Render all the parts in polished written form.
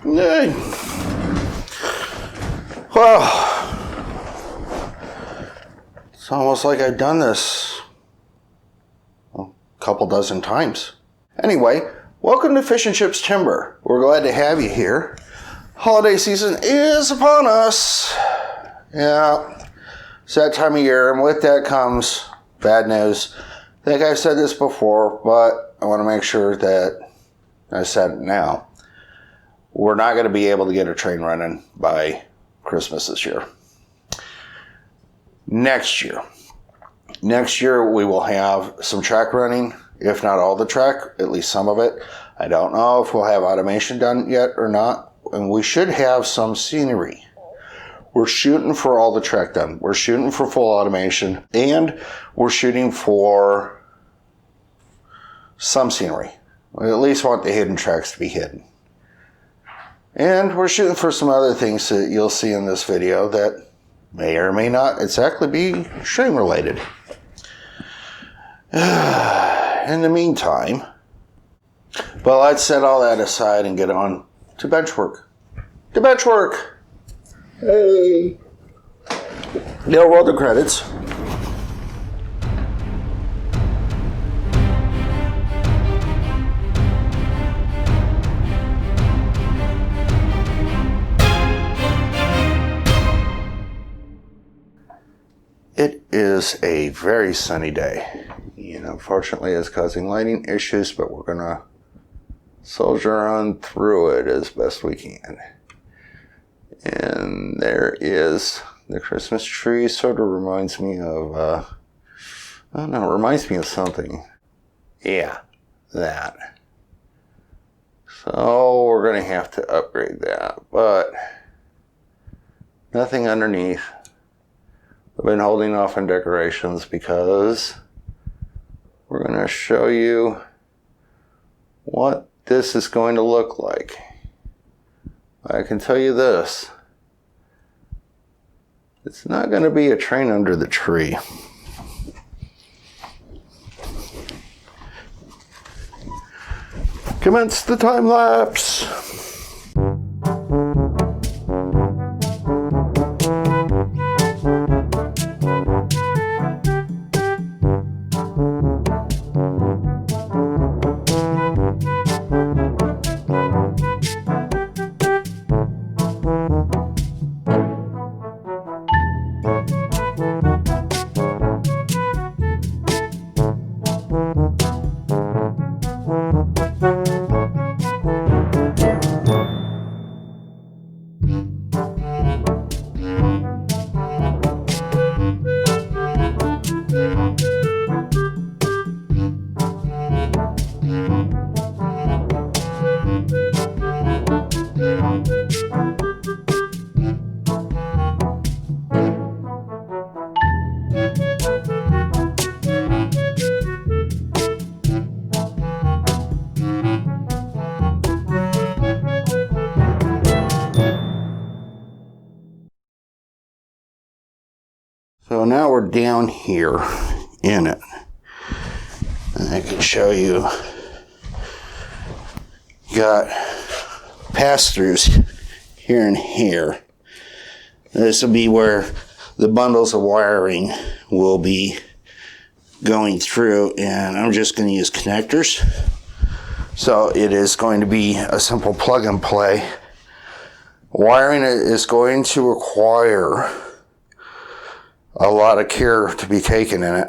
Yay. Well, it's almost like I've done this a couple dozen times. Anyway, welcome to Fish and Chips Timber. We're glad to have you here. Holiday season is upon us. Yeah, it's that time of year, and with that comes bad news. I think I've said this before, but I want to make sure that I said it now. We're not going to be able to get a train running by Christmas this year. Next year we will have some track running, if not all the track, at least some of it. I don't know if we'll have automation done yet or not, and we should have some scenery. We're shooting for all the track done. We're shooting for full automation, and we're shooting for some scenery. We at least want the hidden tracks to be hidden. And we're shooting for some other things that you'll see in this video that may or may not exactly be stream related. In the meantime, but let's set all that aside and get on to Benchwork. To Benchwork! Hey! They'll roll the credits. It is a very sunny day. Unfortunately, it's causing lighting issues, but we're gonna soldier on through it as best we can. And there is the Christmas tree. Sort of reminds me of, I don't know, it reminds me of something. Yeah, that. So we're gonna have to upgrade that, but nothing underneath. I've been holding off on decorations because we're going to show you what this is going to look like. I can tell you this. It's not going to be a train under the tree. Commence the time lapse. So now we're down here in it. And I can show you. Got pass-throughs here and here. This will be where the bundles of wiring will be going through, and I'm just going to use connectors. So it is going to be a simple plug and play. Wiring is going to require a lot of care to be taken in it.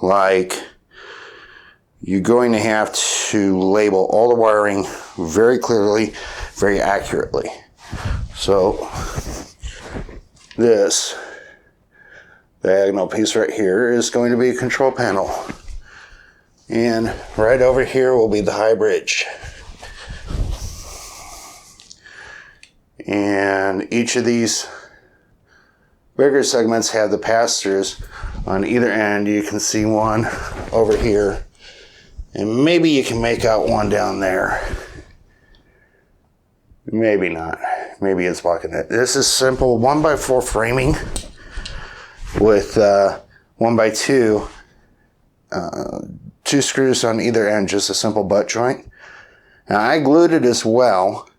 Like, you're going to have to label all the wiring very clearly, very accurately. So this diagonal piece right here is going to be a control panel. And right over here will be the high bridge. And each of these bigger segments have the pass-throughs on either end. You can see one over here, and maybe you can make out one down there. Maybe not. Maybe it's blocking it. This is simple 1x4 framing with 1x2, 2 screws on either end, just a simple butt joint. Now I glued it as well.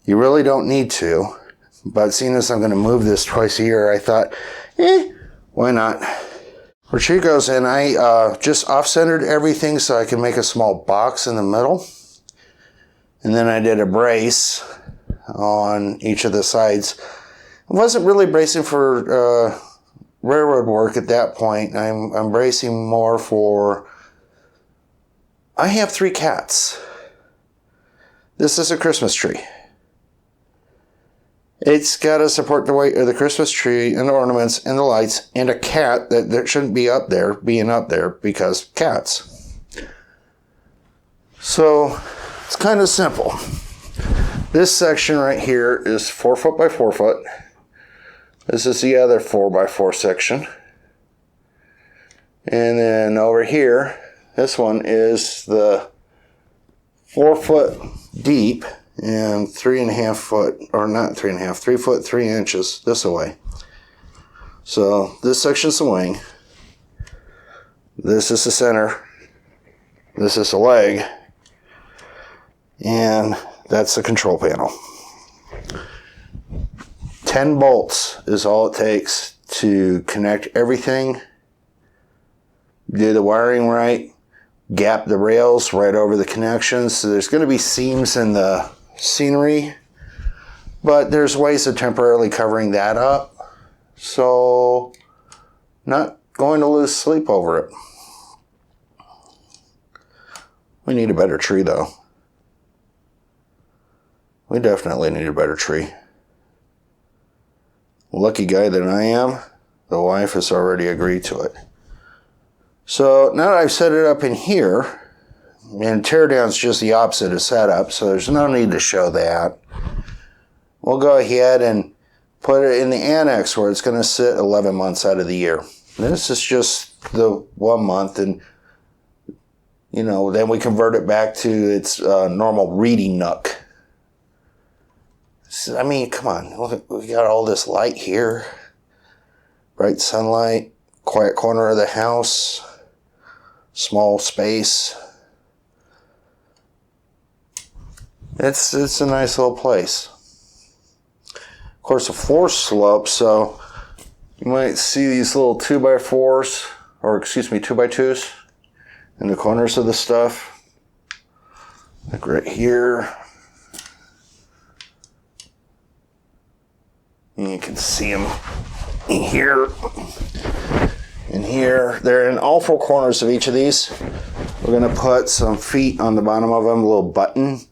You really don't need to. But seeing as I'm going to move this twice a year, I thought, why not? For Chico's, and I just off-centered everything so I can make a small box in the middle. And then I did a brace on each of the sides. I wasn't really bracing for railroad work at that point. I'm bracing more for... I have 3 cats. This is a Christmas tree. It's got to support the weight of the Christmas tree and the ornaments and the lights and a cat that shouldn't be up there, being up there because cats. So it's kind of simple. This section right here is 4 foot by 4 foot. This is the other 4 by 4 section. And then over here, this one is the 4 foot deep and 3.5 foot, or not 3.5, 3 foot 3 inches this away. So this section's the wing. This is the center. This is the leg. And that's the control panel. 10 bolts is all it takes to connect everything, do the wiring right, gap the rails right over the connections. So there's going to be seams in the scenery, but there's ways of temporarily covering that up, so not going to lose sleep over it. We need a better tree though. We definitely need a better tree. Lucky guy that I am, the wife has already agreed to it. So now that I've set it up in here, and teardown's just the opposite of setup, so there's no need to show that. We'll go ahead and put it in the annex where it's going to sit 11 months out of the year. This is just the 1 month, and then we convert it back to its normal reading nook. I mean, come on, look, we got all this light here. Bright sunlight, quiet corner of the house, small space. It's a nice little place. Of course, the floor slopes, so you might see these little 2x4s, or 2x2s in the corners of the stuff. Like right here. And you can see them in here. In here. They're in all 4 corners of each of these. We're going to put some feet on the bottom of them, little button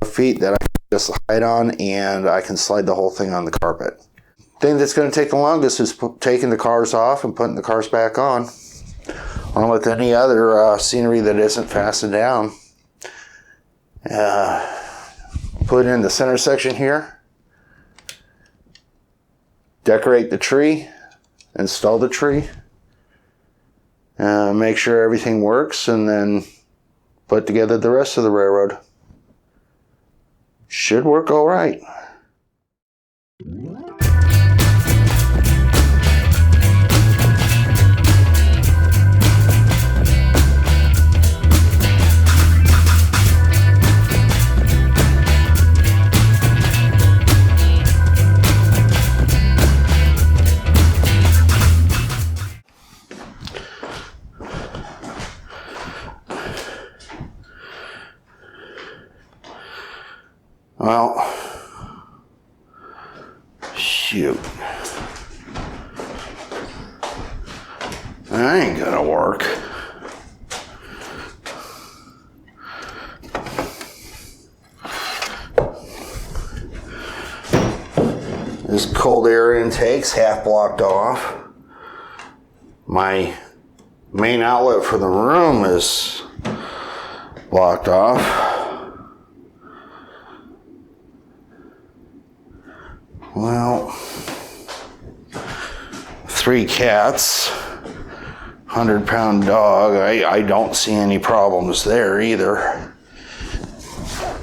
feet that I can just hide on, and I can slide the whole thing on the carpet. The thing that's going to take the longest is taking the cars off and putting the cars back on, along with any other scenery that isn't fastened down. Put in the center section here, decorate the tree, install the tree, make sure everything works, and then put together the rest of the railroad. Should work all right. Well, shoot. That ain't gonna work. This cold air intake's half blocked off. My main outlet for the room is blocked off. Well, 3 cats, 100-pound dog. I don't see any problems there either.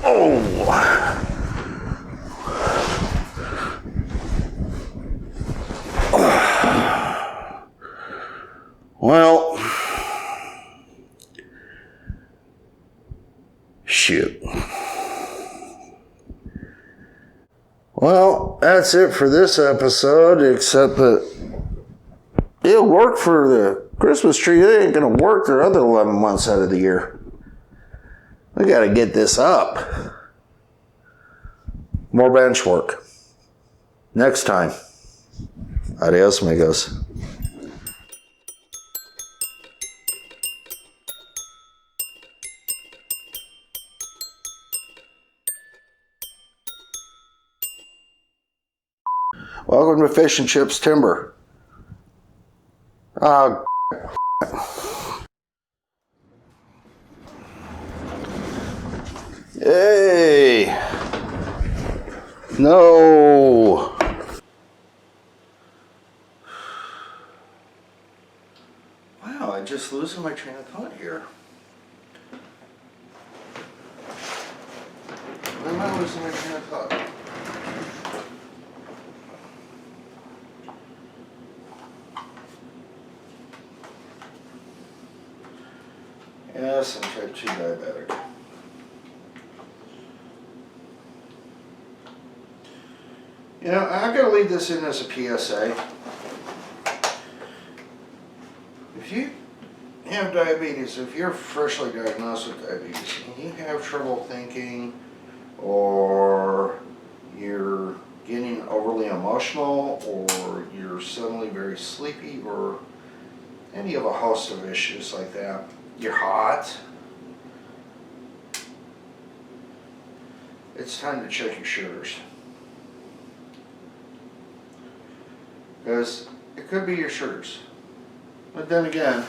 Oh. Well, shoot. Well, that's it for this episode, except that it'll work for the Christmas tree. It ain't going to work the other 11 months out of the year. We got to get this up. More bench work. Next time. Adios, amigos. Welcome to Fish and Chips Timber. Hey! No! Wow, I'm just losing my train of thought here. Why am I losing my train of thought? Yes, I'm type 2 diabetic. You know, I'm going to leave this in as a PSA. If you have diabetes, if you're freshly diagnosed with diabetes, and you have trouble thinking, or you're getting overly emotional, or you're suddenly very sleepy, or any of a host of issues like that, you're hot, it's time to check your sugars. Because it could be your sugars. But then again,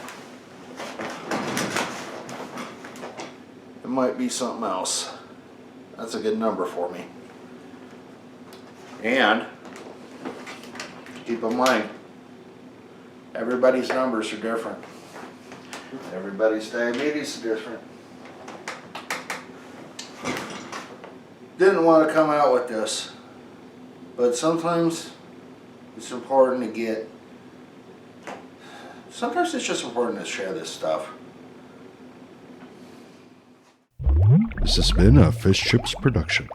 it might be something else. That's a good number for me. And keep in mind, everybody's numbers are different. Everybody's diabetes is different. Didn't want to come out with this, but sometimes it's important to get, sometimes it's just important to share this stuff. This has been a Fish Chips production.